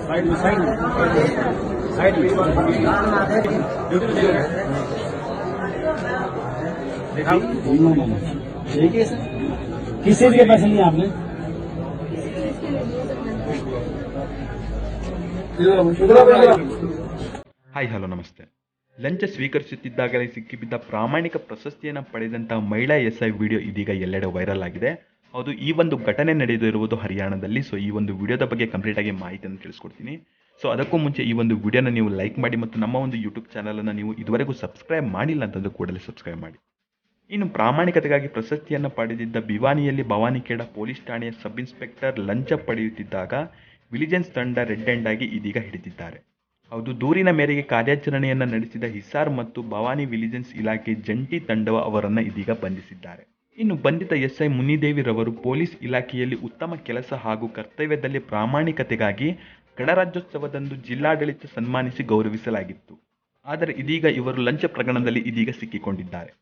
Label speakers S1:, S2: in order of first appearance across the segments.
S1: Side में side में side में ठीक है सर। किस चीज के पैसे लिए आपने?
S2: ಹಾಯ್ ಹಲೋ ನಮಸ್ತೆ. ಲಂಚ ಸ್ವೀಕರಿಸುತ್ತಿದ್ದಾಗಲೇ ಸಿಕ್ಕಿಬಿದ್ದ ಪ್ರಾಮಾಣಿಕ ಪ್ರಶಸ್ತಿಯನ್ನು ಪಡೆದಂತಹ ಮಹಿಳಾ ಎಸ್ಐ ವಿಡಿಯೋ ಇದೀಗ ಎಲ್ಲೆಡೆ ವೈರಲ್ ಆಗಿದೆ. ಹೌದು, ಈ ಒಂದು ಘಟನೆ ನಡೆದಿರುವುದು ಹರಿಯಾಣದಲ್ಲಿ. ಸೊ ಈ ಒಂದು ವಿಡಿಯೋದ ಬಗ್ಗೆ ಕಂಪ್ಲೀಟ್ ಆಗಿ ಮಾಹಿತಿಯನ್ನು ತಿಳಿಸ್ಕೊಡ್ತೀನಿ. ಸೊ ಅದಕ್ಕೂ ಮುಂಚೆ ಈ ಒಂದು ವಿಡಿಯೋನ ನೀವು ಲೈಕ್ ಮಾಡಿ ಮತ್ತು ನಮ್ಮ ಒಂದು ಯೂಟ್ಯೂಬ್ ಚಾನಲನ್ನು ನೀವು ಇದುವರೆಗೂ ಸಬ್ಸ್ಕ್ರೈಬ್ ಮಾಡಿಲ್ಲ ಅಂತಂದ್ರೆ ಕೂಡಲೇ ಸಬ್ಸ್ಕ್ರೈಬ್ ಮಾಡಿ. ಇನ್ನು ಪ್ರಾಮಾಣಿಕತೆಗಾಗಿ ಪ್ರಶಸ್ತಿಯನ್ನು ಪಡೆದಿದ್ದ ಭಿವಾನಿಯಲ್ಲಿ ಭವಾನಿಖೇಡ ಪೊಲೀಸ್ ಠಾಣೆಯ ಸಬ್ ಇನ್ಸ್ಪೆಕ್ಟರ್ ಲಂಚ ಪಡೆಯುತ್ತಿದ್ದಾಗ ವಿಜಿಲೆನ್ಸ್ ತಂಡ ರೆಡ್ ಹ್ಯಾಂಡ್ ಆಗಿ ಇದೀಗ ಹಿಡಿದಿದ್ದಾರೆ. ಹೌದು, ದೂರಿನ ಮೇರೆಗೆ ಕಾರ್ಯಾಚರಣೆಯನ್ನು ನಡೆಸಿದ ಹಿಸಾರ್ ಮತ್ತು ಭವಾನಿ ವಿಜಿಲೆನ್ಸ್ ಇಲಾಖೆ ಜಂಟಿ ತಂಡವು ಅವರನ್ನು ಇದೀಗ ಬಂಧಿಸಿದ್ದಾರೆ. ಇನ್ನು ಬಂಧಿತ ಎಸ್ಐ ಮುನಿದೇವಿ ರವರು ಪೊಲೀಸ್ ಇಲಾಖೆಯಲ್ಲಿ ಉತ್ತಮ ಕೆಲಸ ಹಾಗೂ ಕರ್ತವ್ಯದಲ್ಲಿ ಪ್ರಾಮಾಣಿಕತೆಗಾಗಿ ಗಣರಾಜ್ಯೋತ್ಸವದಂದು ಜಿಲ್ಲಾಡಳಿತ ಸನ್ಮಾನಿಸಿ ಗೌರವಿಸಲಾಗಿತ್ತು. ಆದರೆ ಇದೀಗ ಇವರು ಲಂಚ ಪ್ರಕರಣದಲ್ಲಿ ಇದೀಗ ಸಿಕ್ಕಿಕೊಂಡಿದ್ದಾರೆ.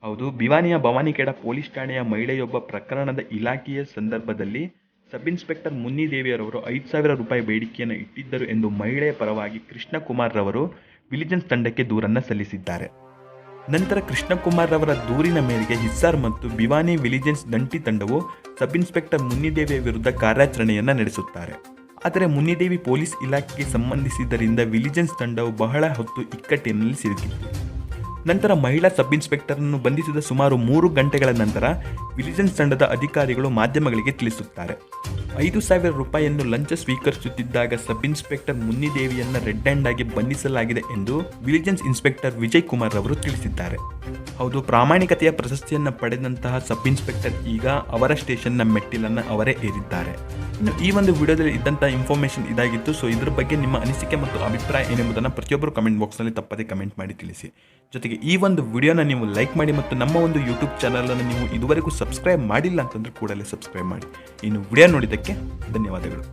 S2: ಹೌದು, ಭಿವಾನಿಯ ಭವಾನಿಖೇಡ ಪೊಲೀಸ್ ಠಾಣೆಯ ಮಹಿಳೆಯೊಬ್ಬ ಪ್ರಕರಣದ ಇಲಾಖೆಯ ಸಂದರ್ಭದಲ್ಲಿ ಸಬ್ ಇನ್ಸ್ಪೆಕ್ಟರ್ ಮುನ್ನಿದೇವಿಯರವರು 5,000 ರೂಪಾಯಿ ಬೇಡಿಕೆಯನ್ನು ಇಟ್ಟಿದ್ದರು ಎಂದು ಮಹಿಳೆಯ ಪರವಾಗಿ ಕೃಷ್ಣಕುಮಾರ್ ರವರು ವಿಜಿಲೆನ್ಸ್ ತಂಡಕ್ಕೆ ದೂರನ್ನು ಸಲ್ಲಿಸಿದ್ದಾರೆ. ನಂತರ ಕೃಷ್ಣಕುಮಾರ್ ರವರ ದೂರಿನ ಮೇರೆಗೆ ಹಿಸ್ಸಾರ್ ಮತ್ತು ಭಿವಾನಿ ವಿಜಿಲೆನ್ಸ್ ಜಂಟಿ ತಂಡವು ಸಬ್ ಇನ್ಸ್ಪೆಕ್ಟರ್ ಮುನ್ನಿದೇವಿಯ ವಿರುದ್ಧ ಕಾರ್ಯಾಚರಣೆಯನ್ನು ನಡೆಸುತ್ತಾರೆ. ಆದರೆ ಮುನ್ನಿದೇವಿ ಪೊಲೀಸ್ ಇಲಾಖೆಗೆ ಸಂಬಂಧಿಸಿದ್ದರಿಂದ ವಿಜಿಲೆನ್ಸ್ ತಂಡವು ಬಹಳ ಹೊತ್ತು ಇಕ್ಕಟ್ಟಿನಲ್ಲಿ ಸಿಲುಕಿತ್ತು. ನಂತರ ಮಹಿಳಾ ಸಬ್ ಇನ್ಸ್ಪೆಕ್ಟರನ್ನು ಬಂಧಿಸಿದ ಸುಮಾರು 3 ಗಂಟೆಗಳ ನಂತರ ವಿಜಿಲೆನ್ಸ್ ತಂಡದ ಅಧಿಕಾರಿಗಳು ಮಾಧ್ಯಮಗಳಿಗೆ ತಿಳಿಸುತ್ತಾರೆ. 5,000 ರೂಪಾಯಿಯನ್ನು ಲಂಚ ಸ್ವೀಕರಿಸುತ್ತಿದ್ದಾಗ ಸಬ್ ಇನ್ಸ್ಪೆಕ್ಟರ್ ಮುನ್ನಿದೇವಿಯನ್ನು ರೆಡ್ ಹ್ಯಾಂಡ್ ಆಗಿ ಬಂಧಿಸಲಾಗಿದೆ ಎಂದು ವಿಜಿಲೆನ್ಸ್ ಇನ್ಸ್ಪೆಕ್ಟರ್ ವಿಜಯ್ ಕುಮಾರ್ ಅವರು ತಿಳಿಸಿದ್ದಾರೆ. ಹೌದು, ಪ್ರಾಮಾಣಿಕತೆಯ ಪ್ರಶಸ್ತಿಯನ್ನು ಪಡೆದಂತಹ ಸಬ್ ಇನ್ಸ್ಪೆಕ್ಟರ್ ಈಗ ಅವರ ಸ್ಟೇಷನ್ನ ಮೆಟ್ಟಿಲನ್ನು ಅವರೇ ಏರಿದ್ದಾರೆ. ಇನ್ನು ಈ ಒಂದು ವಿಡಿಯೋದಲ್ಲಿ ಇದ್ದಂಥ ಇನ್ಫಾರ್ಮೇಷನ್ ಇದಾಗಿತ್ತು. ಸೊ ಇದ್ರ ಬಗ್ಗೆ ನಿಮ್ಮ ಅನಿಸಿಕೆ ಮತ್ತು ಅಭಿಪ್ರಾಯ ಏನೆಂಬುದನ್ನು ಪ್ರತಿಯೊಬ್ಬರು ಕಮೆಂಟ್ ಬಾಕ್ಸ್ನಲ್ಲಿ ತಪ್ಪದೇ ಕಮೆಂಟ್ ಮಾಡಿ ತಿಳಿಸಿ. ಜೊತೆಗೆ ಈ ಒಂದು ವಿಡಿಯೋನ ನೀವು ಲೈಕ್ ಮಾಡಿ ಮತ್ತು ನಮ್ಮ ಒಂದು ಯೂಟ್ಯೂಬ್ ಚಾನಲನ್ನು ನೀವು ಇದುವರೆಗೂ ಸಬ್ಸ್ಕ್ರೈಬ್ ಮಾಡಿಲ್ಲ ಅಂತಂದ್ರೆ ಕೂಡಲೇ ಸಬ್ಸ್ಕ್ರೈಬ್ ಮಾಡಿ. ಇನ್ನು ವಿಡಿಯೋ ನೋಡಿದ್ದಕ್ಕೆ ಧನ್ಯವಾದಗಳು.